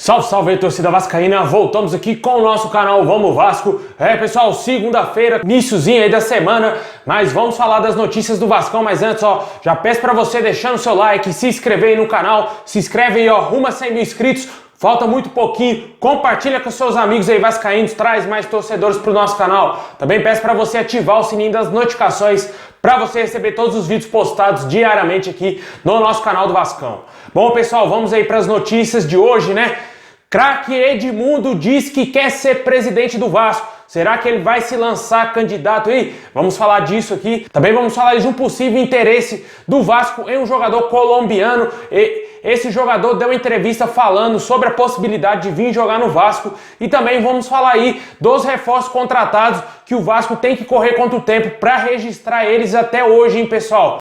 Salve, salve aí, torcida vascaína, voltamos aqui com o nosso canal Vamos Vasco. Pessoal, segunda-feira, iniciozinho aí da semana, mas vamos falar das notícias do Vascão. Mas antes, já peço pra você deixando o seu like, se inscrever aí no canal, se inscreve aí, rumo a 100 mil inscritos. Falta muito pouquinho, compartilha com seus amigos aí vascaínos, traz mais torcedores pro nosso canal. Também peço para você ativar o sininho das notificações para você receber todos os vídeos postados diariamente aqui no nosso canal do Vascão. Bom, pessoal, vamos aí para as notícias de hoje, né? Craque Edmundo diz que quer ser presidente do Vasco. Será que ele vai se lançar candidato aí? Vamos falar disso aqui. Também vamos falar de um possível interesse do Vasco em um jogador colombiano. Esse jogador deu uma entrevista falando sobre a possibilidade de vir jogar no Vasco. E também vamos falar aí dos reforços contratados que o Vasco tem que correr contra o tempo para registrar eles até hoje, hein, pessoal?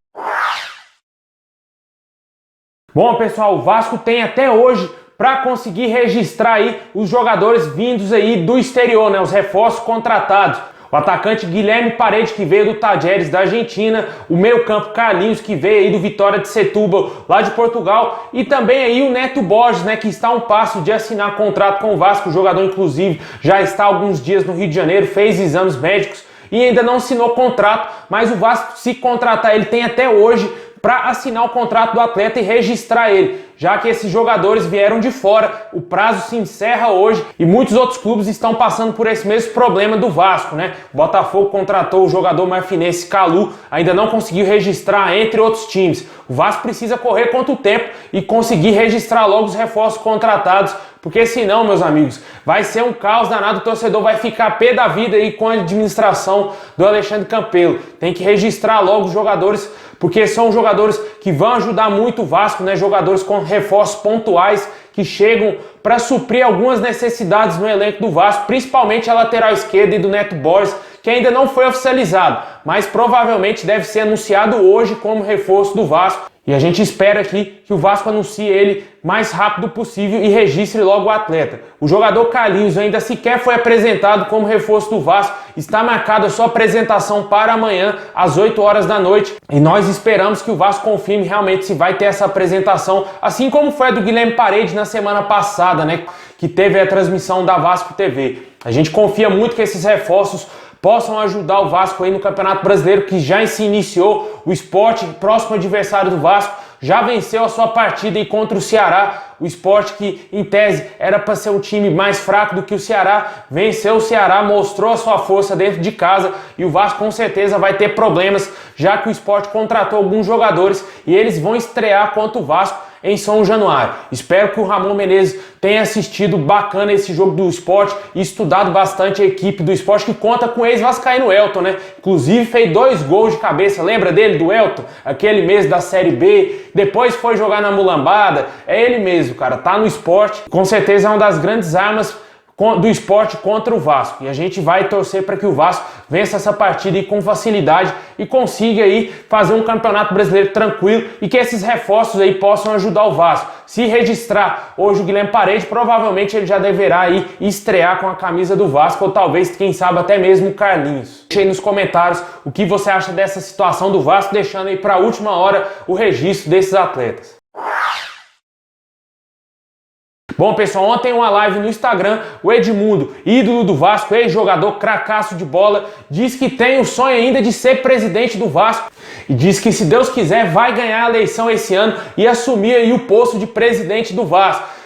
Bom, pessoal, o Vasco tem até hoje para conseguir registrar aí os jogadores vindos aí do exterior, né? Os reforços contratados. O atacante Guilherme Paredes, que veio do Tajeres da Argentina, o meio-campo Carlinhos, que veio aí do Vitória de Setúbal, lá de Portugal, e também aí o Neto Borges, né, que está a um passo de assinar contrato com o Vasco. O jogador, inclusive, já está há alguns dias no Rio de Janeiro, fez exames médicos e ainda não assinou contrato, mas o Vasco, se contratar ele, tem até hoje para assinar o contrato do atleta e registrar ele, já que esses jogadores vieram de fora. O prazo se encerra hoje e muitos outros clubes estão passando por esse mesmo problema do Vasco, né? O Botafogo contratou o jogador marfinense Calu, ainda não conseguiu registrar, entre outros times. O Vasco precisa correr contra o tempo e conseguir registrar logo os reforços contratados, porque senão, meus amigos, vai ser um caos danado. O torcedor vai ficar pé da vida aí com a administração do Alexandre Campelo. Tem que registrar logo os jogadores, porque são jogadores que vão ajudar muito o Vasco, né? Jogadores com reforços pontuais que chegam para suprir algumas necessidades no elenco do Vasco, principalmente a lateral esquerda e do Neto Borges, que ainda não foi oficializado, mas provavelmente deve ser anunciado hoje como reforço do Vasco. E a gente espera aqui que o Vasco anuncie ele mais rápido possível e registre logo o atleta. O jogador Carlinhos ainda sequer foi apresentado como reforço do Vasco. Está marcada a sua apresentação para amanhã, às 8 horas da noite. E nós esperamos que o Vasco confirme realmente se vai ter essa apresentação, assim como foi a do Guilherme Paredes na semana passada, né? Que teve a transmissão da Vasco TV. A gente confia muito que esses reforços possam ajudar o Vasco aí no Campeonato Brasileiro, que já se iniciou. O Sport, próximo adversário do Vasco, já venceu a sua partida aí contra o Ceará. O Sport, que em tese era para ser um time mais fraco do que o Ceará, venceu o Ceará, mostrou a sua força dentro de casa, e o Vasco com certeza vai ter problemas, já que o Sport contratou alguns jogadores e eles vão estrear contra o Vasco em São Januário. Espero que o Ramon Menezes tenha assistido bacana esse jogo do Sport e estudado bastante a equipe do Sport, que conta com o ex-vascaíno Elton, né? Inclusive fez 2 gols de cabeça, lembra dele, do Elton? Aquele mês da Série B, depois foi jogar na Mulambada. É ele mesmo, cara, tá no Sport. Com certeza é uma das grandes armas do Sport contra o Vasco, e a gente vai torcer para que o Vasco vença essa partida aí com facilidade e consiga aí fazer um campeonato brasileiro tranquilo, e que esses reforços aí possam ajudar o Vasco. Se registrar hoje o Guilherme Paredes, provavelmente ele já deverá aí estrear com a camisa do Vasco, ou talvez, quem sabe, até mesmo o Carlinhos. Deixe aí nos comentários o que você acha dessa situação do Vasco, deixando aí para a última hora o registro desses atletas. Bom, pessoal, ontem uma live no Instagram, o Edmundo, ídolo do Vasco, ex-jogador cracaço de bola, diz que tem o sonho ainda de ser presidente do Vasco e diz que, se Deus quiser, vai ganhar a eleição esse ano e assumir aí o posto de presidente do Vasco.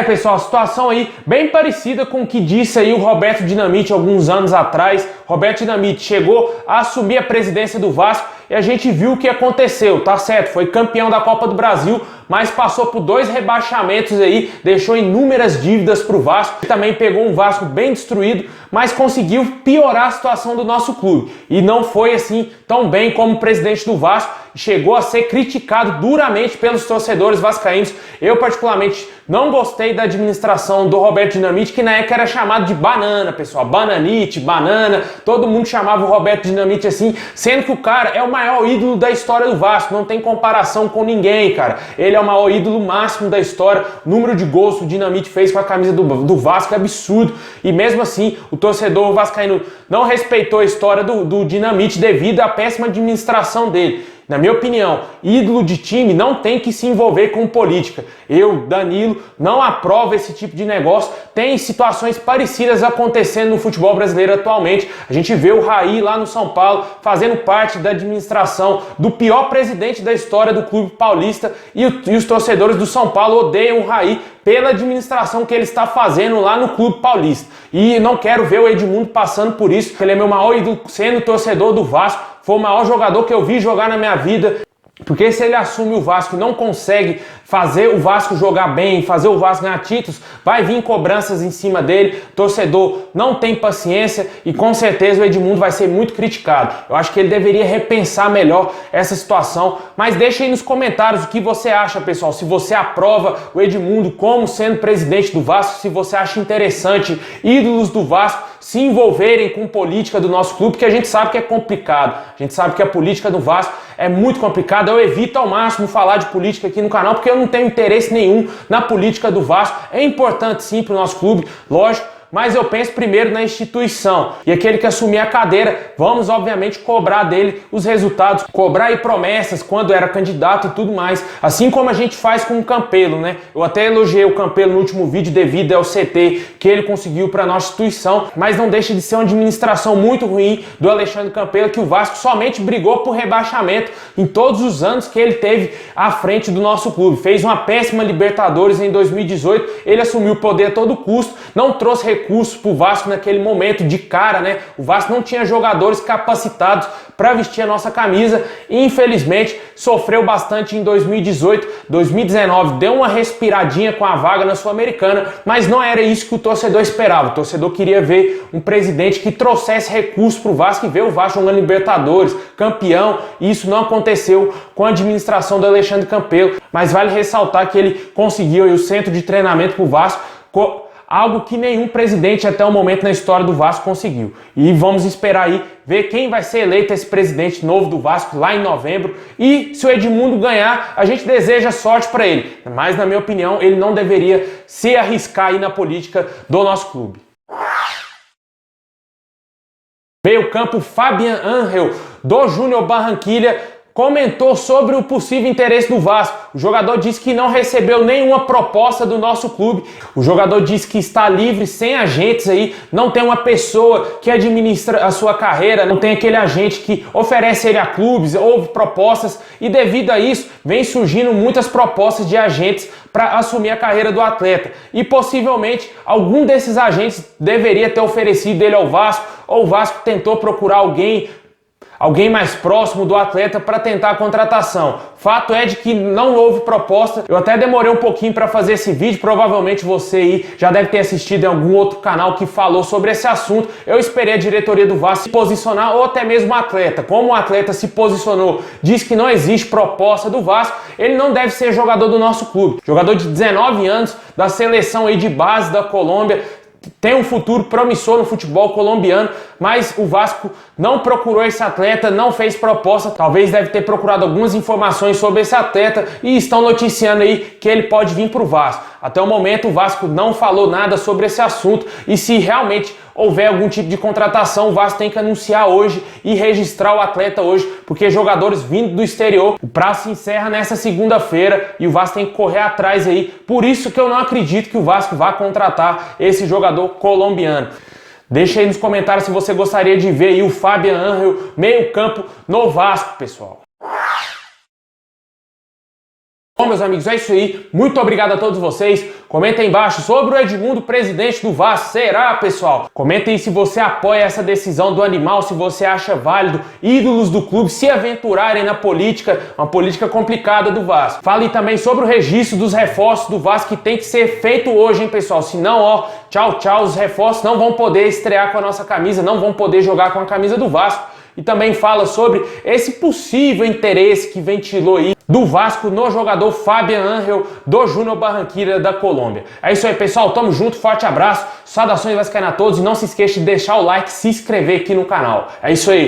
Pessoal, a situação aí bem parecida com o que disse aí o Roberto Dinamite alguns anos atrás. Roberto Dinamite chegou a assumir a presidência do Vasco e a gente viu o que aconteceu, tá certo? Foi campeão da Copa do Brasil, mas passou por 2 rebaixamentos aí, deixou inúmeras dívidas para o Vasco. Também pegou um Vasco bem destruído, mas conseguiu piorar a situação do nosso clube. E não foi assim tão bem como presidente do Vasco. Chegou a ser criticado duramente pelos torcedores vascaínos. Eu, particularmente, não gostei da administração do Roberto Dinamite, que na época era chamado de banana, pessoal. Bananite, banana. Todo mundo chamava o Roberto Dinamite assim, sendo que o cara é o maior ídolo da história do Vasco. Não tem comparação com ninguém, cara. Ele é o maior ídolo máximo da história. O número de gols que o Dinamite fez com a camisa do Vasco é absurdo. E mesmo assim, o torcedor vascaíno não respeitou a história do Dinamite devido à péssima administração dele. Na minha opinião, ídolo de time não tem que se envolver com política. Eu, Danilo, não aprovo esse tipo de negócio. Tem situações parecidas acontecendo no futebol brasileiro atualmente. A gente vê o Raí lá no São Paulo fazendo parte da administração do pior presidente da história do clube paulista e os torcedores do São Paulo odeiam o Raí pela administração que ele está fazendo lá no clube paulista. E não quero ver o Edmundo passando por isso, porque ele é meu maior ídolo sendo torcedor do Vasco. Foi o maior jogador que eu vi jogar na minha vida. Porque se ele assume o Vasco e não consegue fazer o Vasco jogar bem, fazer o Vasco ganhar títulos, vai vir cobranças em cima dele, torcedor não tem paciência e com certeza o Edmundo vai ser muito criticado. Eu acho que ele deveria repensar melhor essa situação, mas deixa aí nos comentários o que você acha, pessoal, se você aprova o Edmundo como sendo presidente do Vasco, se você acha interessante ídolos do Vasco se envolverem com política do nosso clube, porque a gente sabe que é complicado, a gente sabe que a política do Vasco é muito complicada. Eu evito ao máximo falar de política aqui no canal, porque eu não tenho interesse nenhum na política do Vasco. É importante sim para o nosso clube, lógico, mas eu penso primeiro na instituição. E aquele que assumir a cadeira, vamos obviamente cobrar dele os resultados, cobrar aí promessas quando era candidato e tudo mais, assim como a gente faz com o Campelo, né? Eu até elogiei o Campelo no último vídeo devido ao CT que ele conseguiu para a nossa instituição, mas não deixa de ser uma administração muito ruim do Alexandre Campelo, que o Vasco somente brigou por rebaixamento em todos os anos que ele teve à frente do nosso clube. Fez uma péssima Libertadores em 2018, ele assumiu o poder a todo custo, não trouxe recursos para o Vasco naquele momento de cara, né? O Vasco não tinha jogadores capacitados para vestir a nossa camisa e infelizmente sofreu bastante em 2018, 2019, deu uma respiradinha com a vaga na Sul-Americana, mas não era isso que o torcedor esperava. O torcedor queria ver um presidente que trouxesse recursos para o Vasco e ver o Vasco jogando Libertadores, campeão, e isso não aconteceu com a administração do Alexandre Campelo, mas vale ressaltar que ele conseguiu aí o centro de treinamento para o Vasco, algo que nenhum presidente até o momento na história do Vasco conseguiu. E vamos esperar aí, ver quem vai ser eleito esse presidente novo do Vasco lá em novembro. E se o Edmundo ganhar, a gente deseja sorte para ele. Mas na minha opinião, ele não deveria se arriscar aí na política do nosso clube. Meio campo Fabian Angel, do Júnior Barranquilla, comentou sobre o possível interesse do Vasco. O jogador disse que não recebeu nenhuma proposta do nosso clube. O jogador disse que está livre, sem agentes aí, não tem uma pessoa que administra a sua carreira, não tem aquele agente que oferece ele a clubes, houve propostas e devido a isso vem surgindo muitas propostas de agentes para assumir a carreira do atleta. E possivelmente algum desses agentes deveria ter oferecido ele ao Vasco, ou o Vasco tentou procurar alguém mais próximo do atleta para tentar a contratação. Fato é de que não houve proposta. Eu até demorei um pouquinho para fazer esse vídeo, provavelmente você aí já deve ter assistido em algum outro canal que falou sobre esse assunto. Eu esperei a diretoria do Vasco se posicionar, ou até mesmo o atleta. Como o atleta se posicionou, diz que não existe proposta do Vasco, ele não deve ser jogador do nosso clube. Jogador de 19 anos, da seleção aí de base da Colômbia, tem um futuro promissor no futebol colombiano, mas o Vasco não procurou esse atleta, não fez proposta. Talvez deve ter procurado algumas informações sobre esse atleta e estão noticiando aí que ele pode vir para o Vasco. Até o momento o Vasco não falou nada sobre esse assunto e se realmente houver algum tipo de contratação, o Vasco tem que anunciar hoje e registrar o atleta hoje, porque jogadores vindo do exterior, o prazo se encerra nessa segunda-feira e o Vasco tem que correr atrás aí. Por isso que eu não acredito que o Vasco vá contratar esse jogador colombiano. Deixa aí nos comentários se você gostaria de ver aí o Fabian Angel meio campo no Vasco, pessoal. Bom, meus amigos, é isso aí. Muito obrigado a todos vocês. Comenta aí embaixo sobre o Edmundo, presidente do Vasco. Será, pessoal? Comenta aí se você apoia essa decisão do animal, se você acha válido ídolos do clube se aventurarem na política, uma política complicada do Vasco. Fale também sobre o registro dos reforços do Vasco, que tem que ser feito hoje, hein, pessoal? Senão, ó, tchau, tchau, os reforços não vão poder estrear com a nossa camisa, não vão poder jogar com a camisa do Vasco. E também fala sobre esse possível interesse que ventilou aí do Vasco no jogador Fabian Angel, do Júnior Barranquilla da Colômbia. É isso aí, pessoal. Tamo junto, forte abraço, saudações vascaínas a todos e não se esqueça de deixar o like e se inscrever aqui no canal. É isso aí.